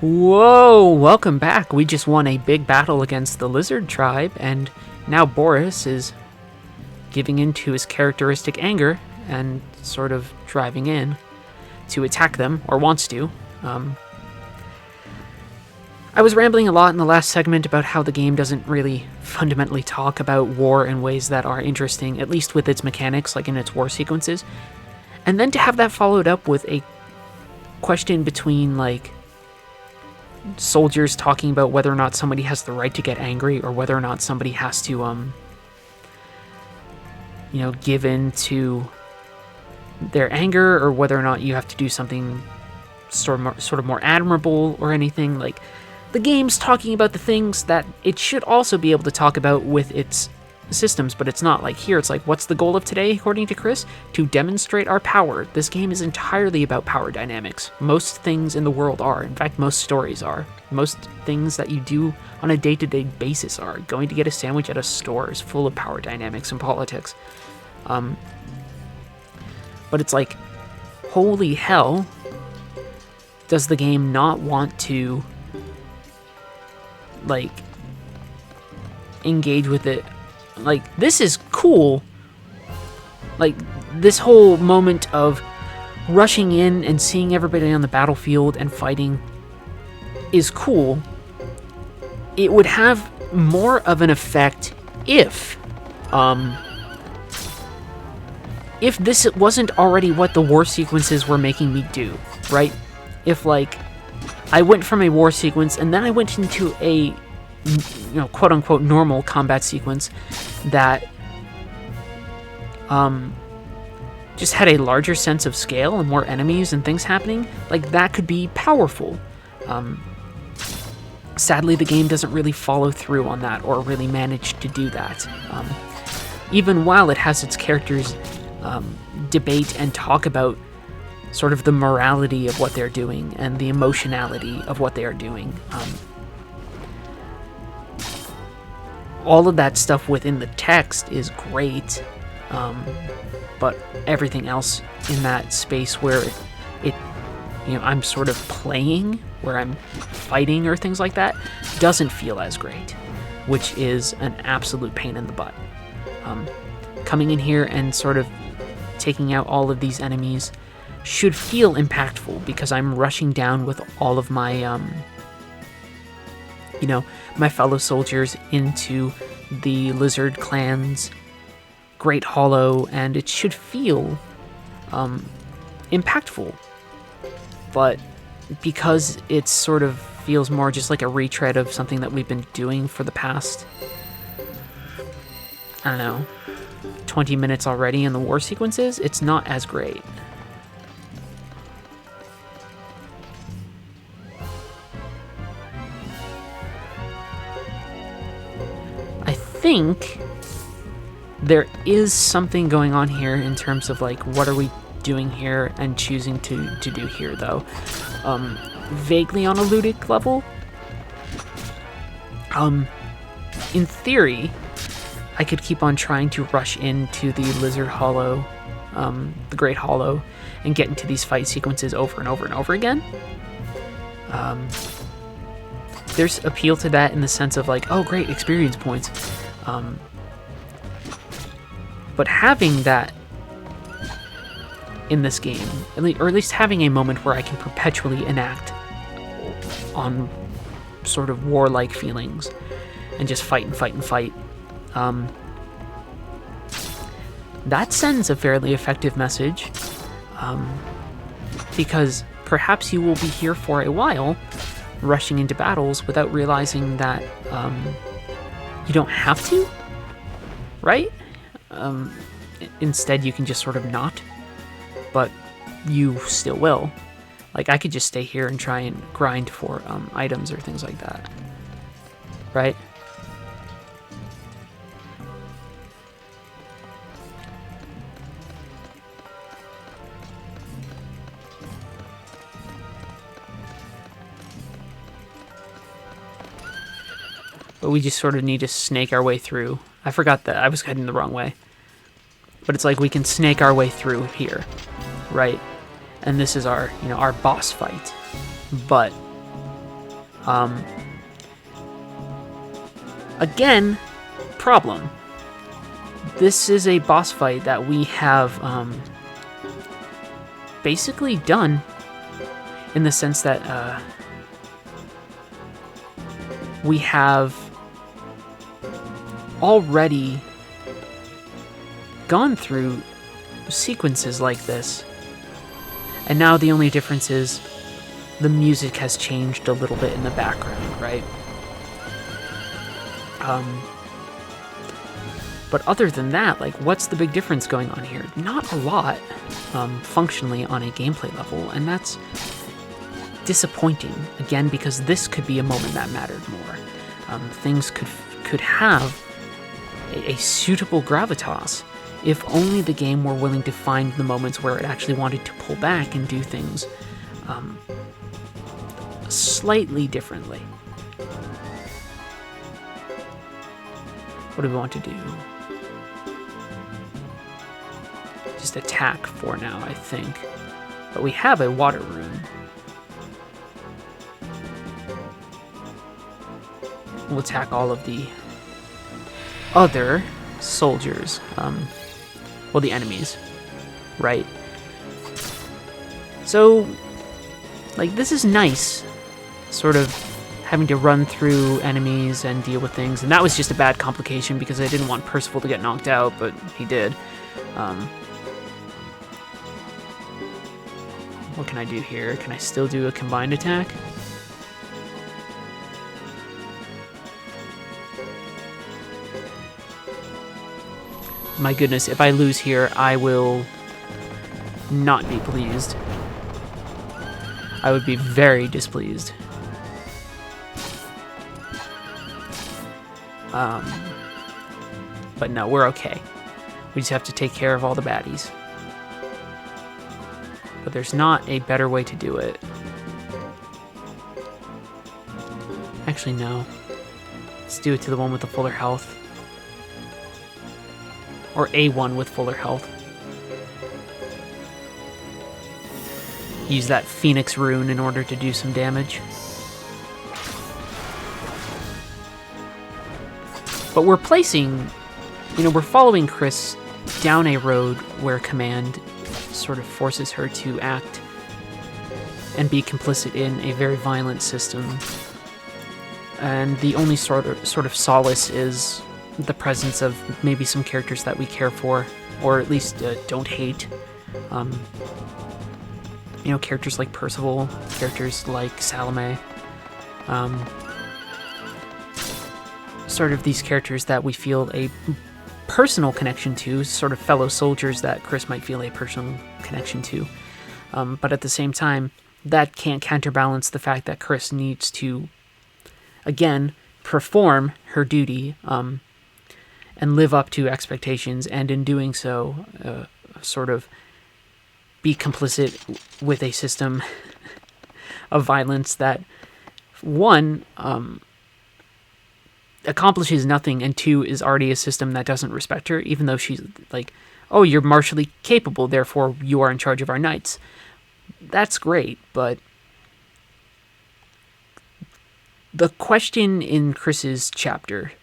Whoa, welcome back. We just won a big battle against the lizard tribe, and now Boris is giving in to his characteristic anger and sort of driving in to attack them, or wants to. I was rambling a lot in the last segment about how the game doesn't really fundamentally talk about war in ways that are interesting, at least with its mechanics, like in its war sequences. And then to have that followed up with a question between, like, soldiers talking about whether or not somebody has the right to get angry or whether or not somebody has to, give in to their anger, or whether or not you have to do something sort of more admirable or anything. Like, the game's talking about the things that it should also be able to talk about with its systems, but it's not. Like here, it's like, what's the goal of today, according to Chris? To demonstrate our power. This game is entirely about power dynamics. Most things in the world are. In fact, most stories are. Most things that you do on a day-to-day basis are. Going to get a sandwich at a store is full of power dynamics and politics. But it's like, holy hell, does the game not want to, like, engage with it? Like, this is cool. Like, this whole moment of rushing in and seeing everybody on the battlefield and fighting is cool. It would have more of an effect if this wasn't already what the war sequences were making me do, right? If, like, I went from a war sequence and then I went into a, quote-unquote normal combat sequence that just had a larger sense of scale and more enemies and things happening, like, that could be powerful. Sadly, the game doesn't really follow through on that or really manage to do that. Even while it has its characters debate and talk about sort of the morality of what they're doing and the emotionality of what they are doing. All of that stuff within the text is great, but everything else in that space where I'm sort of playing, where I'm fighting or things like that, doesn't feel as great, which is an absolute pain in the butt. Coming in here and sort of taking out all of these enemies should feel impactful because I'm rushing down with all of my, my fellow soldiers into the Lizard Clan's Great Hollow, and it should feel impactful. But because it sort of feels more just like a retread of something that we've been doing for the past, 20 minutes already in the war sequences, it's not as great. I think there is something going on here in terms of, like, what are we doing here and choosing to do here, though. Vaguely on a ludic level. In theory, I could keep on trying to rush into the Lizard Hollow, the Great Hollow, and get into these fight sequences over and over and over again. There's appeal to that in the sense of, like, oh great, experience points. But having that in this game, or at least having a moment where I can perpetually enact on sort of warlike feelings and just fight and fight and fight, that sends a fairly effective message, because perhaps you will be here for a while, rushing into battles without realizing that you don't have to, right? Instead, you can just sort of not, but you still will. Like, I could just stay here and try and grind for items or things like that, right? But we just sort of need to snake our way through. I forgot that I was heading the wrong way. But it's like we can snake our way through here, right? And this is our, our boss fight. But Again, problem. This is a boss fight that we have basically done, in the sense that we have already gone through sequences like this. And now the only difference is the music has changed a little bit in the background, right? But other than that, like, what's the big difference going on here? Not a lot, functionally on a gameplay level, and that's disappointing, again, because this could be a moment that mattered more. Things could have a suitable gravitas if only the game were willing to find the moments where it actually wanted to pull back and do things slightly differently. What do we want to do? Just attack for now, I think. But we have a water rune. We'll attack all of the other soldiers. Well, the enemies, right? So, like, this is nice, sort of having to run through enemies and deal with things, and that was just a bad complication because I didn't want Percival to get knocked out, but he did. What can I do here? Can I still do a combined attack? My goodness, if I lose here, I will not be pleased. I would be very displeased. But no, we're okay. We just have to take care of all the baddies. But there's not a better way to do it. Actually, no. Let's do it to the one with the fuller health. Or A1 with fuller health. Use that Phoenix rune in order to do some damage. But we're placing, we're following Chris down a road where command sort of forces her to act and be complicit in a very violent system. And the only sort of solace is the presence of maybe some characters that we care for, or at least don't hate. Characters like Percival, characters like Salome. Sort of these characters that we feel a personal connection to, sort of fellow soldiers that Chris might feel a personal connection to. But at the same time, that can't counterbalance the fact that Chris needs to, again, perform her duty and live up to expectations, and in doing so, sort of be complicit with a system of violence that, one, accomplishes nothing, and two, is already a system that doesn't respect her, even though she's like, oh, you're martially capable, therefore you are in charge of our knights. That's great, but the question in Chris's chapter,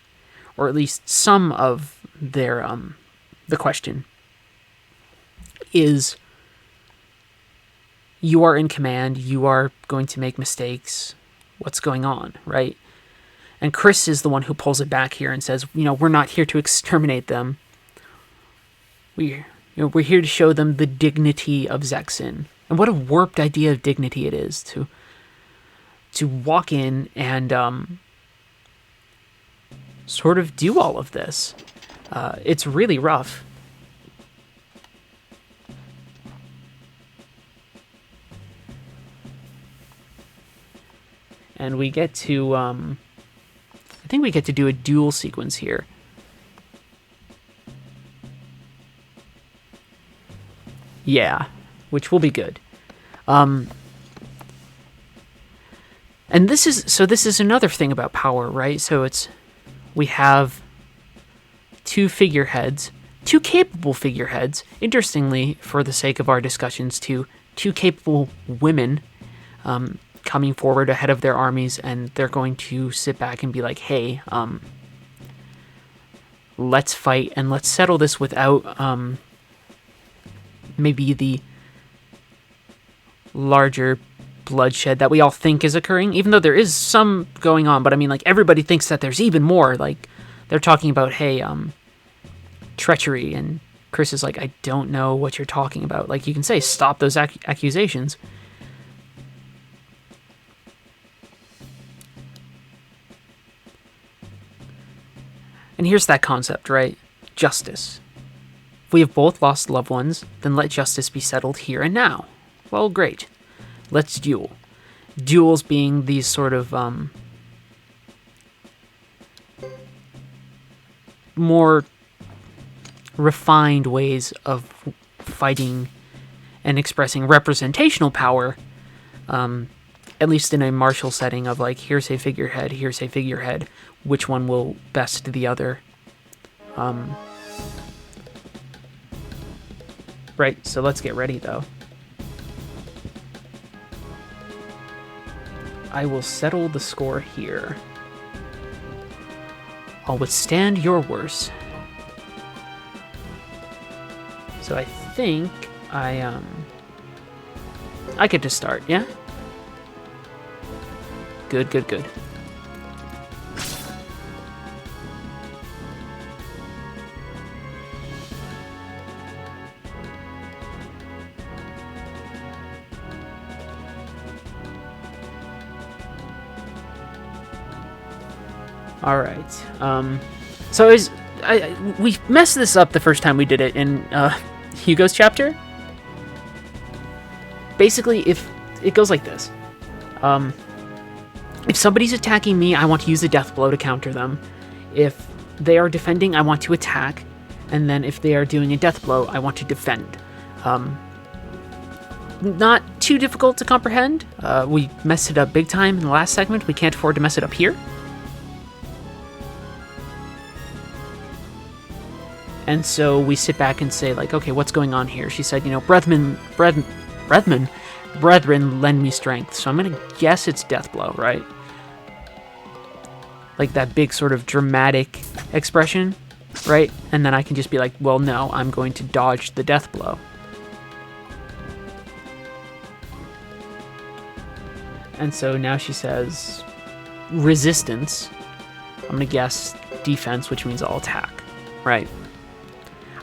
or at least some of their, the question, is you are in command, you are going to make mistakes, what's going on, right? And Chris is the one who pulls it back here and says, we're not here to exterminate them. We're here to show them the dignity of Zexin. And what a warped idea of dignity it is to walk in and sort of do all of this. It's really rough. And we get to, I think we get to do a duel sequence here. Yeah, which will be good. And this is another thing about power, right? So we have two figureheads, two capable figureheads. Interestingly, for the sake of our discussions, two capable women, coming forward ahead of their armies, and they're going to sit back and be like, hey, let's fight and let's settle this without maybe the larger bloodshed that we all think is occurring, even though there is some going on. But I mean, like, everybody thinks that there's even more. Like, they're talking about, hey, treachery, and Chris is like, I don't know what you're talking about. Like, you can say, stop those accusations. And here's that concept, right? Justice. If we have both lost loved ones, then let justice be settled here and now. Well, great. Let's duel. Duels being these sort of more refined ways of fighting and expressing representational power, at least in a martial setting of like, here's a figurehead, which one will best the other. Right, so let's get ready though. I will settle the score here. I'll withstand your worst. So I think I get to start, yeah? Good. Alright, so we messed this up the first time we did it in Hugo's chapter. Basically, if it goes like this. If somebody's attacking me, I want to use a death blow to counter them. If they are defending, I want to attack. And then if they are doing a death blow, I want to defend. Not too difficult to comprehend. We messed it up big time in the last segment. We can't afford to mess it up here. And so we sit back and say, like, okay, what's going on here? She said, brethren, lend me strength. So I'm going to guess it's death blow, right? Like that big sort of dramatic expression, right? And then I can just be like, well, no, I'm going to dodge the death blow. And so now she says resistance. I'm going to guess defense, which means I'll attack, right?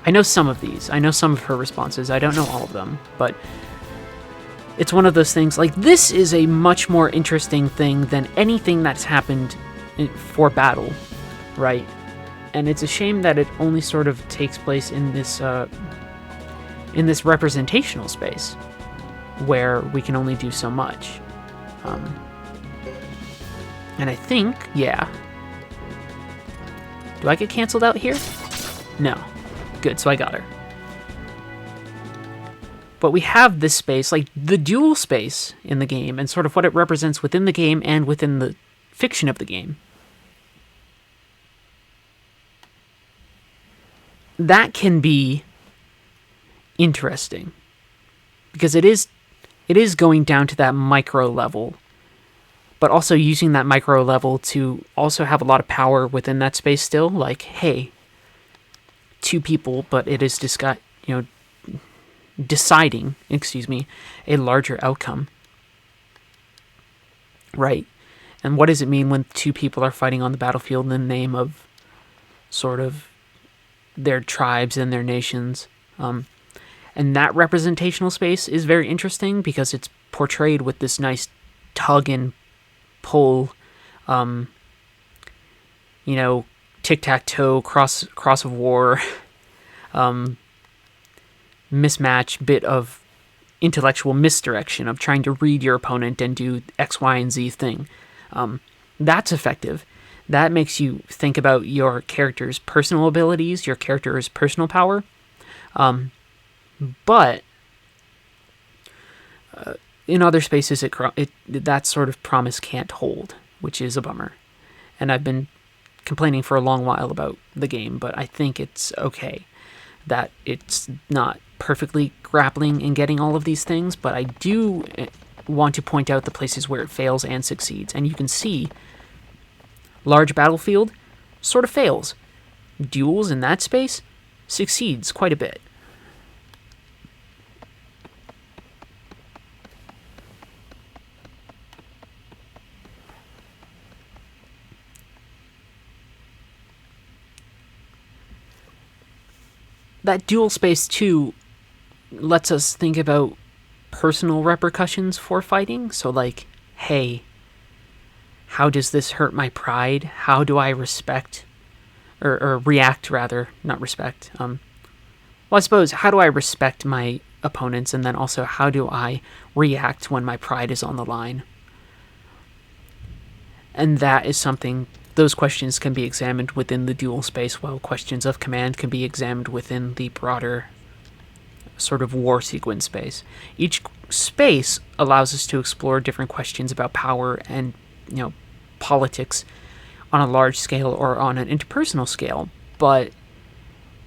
I know some of these. I know some of her responses. I don't know all of them, but it's one of those things, like, this is a much more interesting thing than anything that's happened for battle, right? And it's a shame that it only sort of takes place in this representational space, where we can only do so much. And I think, yeah. Do I get canceled out here? No. Good, so I got her. But we have this space, like the dual space in the game, and sort of what it represents within the game and within the fiction of the game. That can be interesting, because it is going down to that micro level, but also using that micro level to also have a lot of power within that space still. Like, hey, two people, but it is deciding, a larger outcome, right? And what does it mean when two people are fighting on the battlefield in the name of sort of their tribes and their nations? And that representational space is very interesting because it's portrayed with this nice tug and pull, tic-tac-toe, cross of war, mismatch, bit of intellectual misdirection of trying to read your opponent and do X, Y, and Z thing. That's effective. That makes you think about your character's personal abilities, your character's personal power. But in other spaces, that sort of promise can't hold, which is a bummer. And I've been complaining for a long while about the game, but I think it's okay that it's not perfectly grappling and getting all of these things, but I do want to point out the places where it fails and succeeds. And you can see large battlefield sort of fails. Duels in that space succeeds quite a bit. That dual space too lets us think about personal repercussions for fighting. So like, hey, how does this hurt my pride? How do I respect or react rather, not respect. Well, I suppose, how do I respect my opponents, and then also how do I react when my pride is on the line? And that is something, those questions can be examined within the dual space, while questions of command can be examined within the broader sort of war sequence space. Each space allows us to explore different questions about power and, politics on a large scale or on an interpersonal scale, but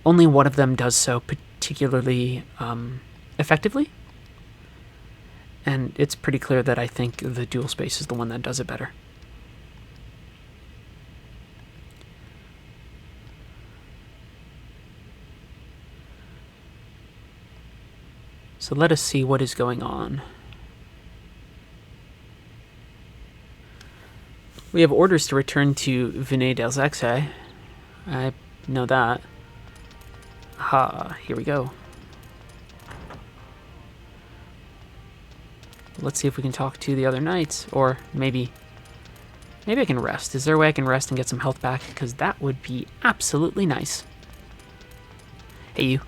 only one of them does so particularly effectively. And it's pretty clear that I think the dual space is the one that does it better. So let us see what is going on. We have orders to return to Vinay del Zexe. I know that. Aha, here we go. Let's see if we can talk to the other knights, or maybe I can rest. Is there a way I can rest and get some health back? Because that would be absolutely nice. Hey, you.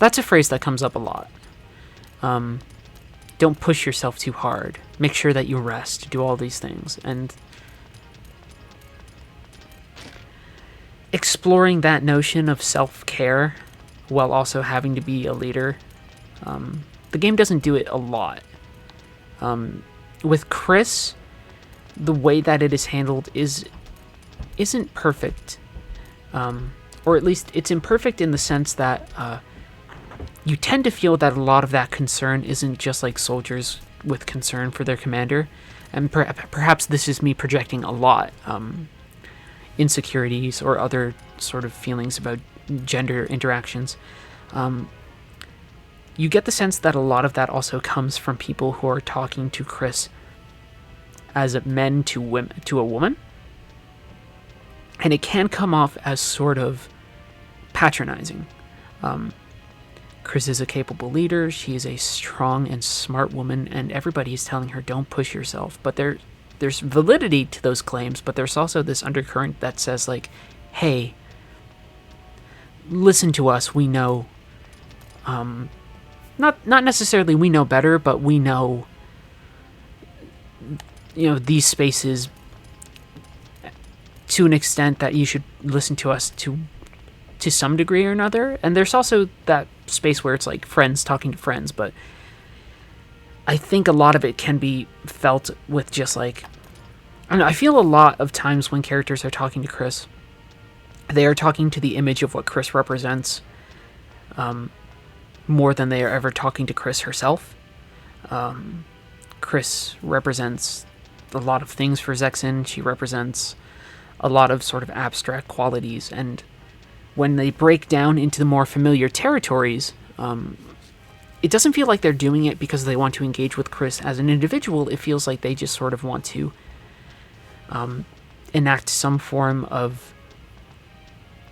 That's a phrase that comes up a lot. Don't push yourself too hard. Make sure that you rest. Do all these things. And exploring that notion of self-care while also having to be a leader. The game doesn't do it a lot. With Chris, the way that it is handled isn't perfect. Or at least it's imperfect in the sense that you tend to feel that a lot of that concern isn't just like soldiers with concern for their commander. And perhaps this is me projecting a lot. Insecurities or other sort of feelings about gender interactions. You get the sense that a lot of that also comes from people who are talking to Chris as men to a woman. And it can come off as sort of patronizing. Chris is a capable leader, she is a strong and smart woman, and everybody is telling her, don't push yourself. But there's validity to those claims, but there's also this undercurrent that says, like, hey, listen to us, we know, not necessarily we know better, but we know, these spaces to an extent that you should listen to us to some degree or another. And there's also that space where it's like friends talking to friends, but I think a lot of it can be felt with just like, I feel a lot of times when characters are talking to Chris, they are talking to the image of what Chris represents, more than they are ever talking to Chris herself. Chris represents a lot of things for Zexen. She represents a lot of sort of abstract qualities, and when they break down into the more familiar territories, it doesn't feel like they're doing it because they want to engage with Chris as an individual. It feels like they just sort of want to enact some form of,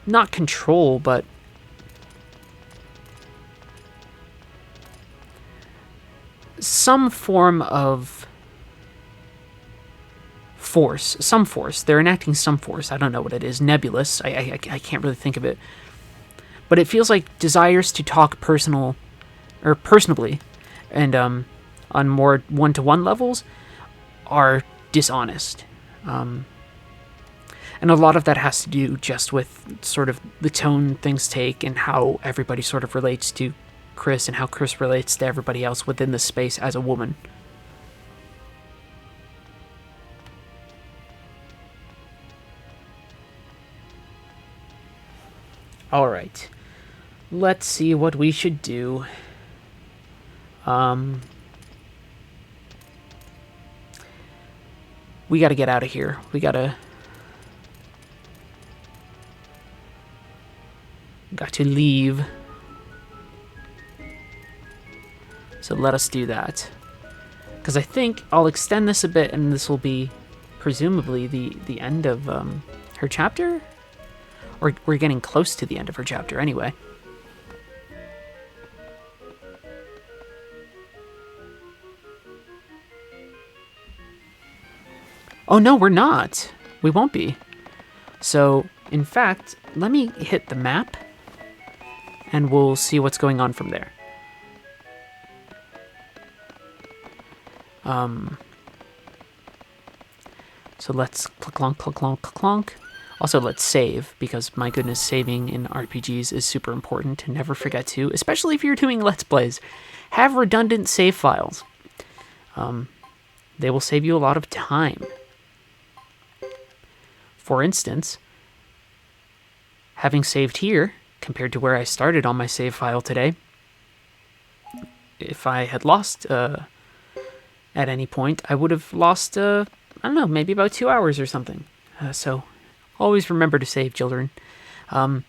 not control, but some form of force, some force. They're enacting some force. I don't know what it is. Nebulous. I can't really think of it. But it feels like desires to talk personally, and on more one-to-one levels, are dishonest. And a lot of that has to do just with sort of the tone things take and how everybody sort of relates to Chris and how Chris relates to everybody else within the space as a woman. All right. let's see what we should do. We gotta get out of here. We got to leave. So let us do that. Because I think I'll extend this a bit, and this will be presumably the end of her chapter? Or we're getting close to the end of her chapter anyway. Oh no, we're not. We won't be. So, in fact, let me hit the map, and we'll see what's going on from there. So let's clonk, clonk, clonk, clonk. Also, let's save, because my goodness, saving in RPGs is super important to never forget to, especially if you're doing Let's Plays. Have redundant save files. They will save you a lot of time. For instance, having saved here, compared to where I started on my save file today, if I had lost at any point, I would have lost, I don't know, maybe about 2 hours or something. So always remember to save, children. I'm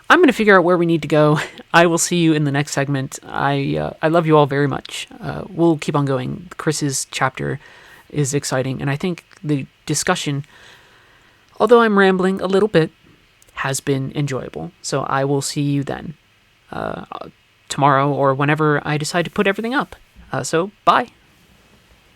going to figure out where we need to go. I will see you in the next segment. I love you all very much. We'll keep on going. Chris's chapter is exciting, and I think the discussion, although I'm rambling a little bit, has been enjoyable. So I will see you then, tomorrow or whenever I decide to put everything up. So bye.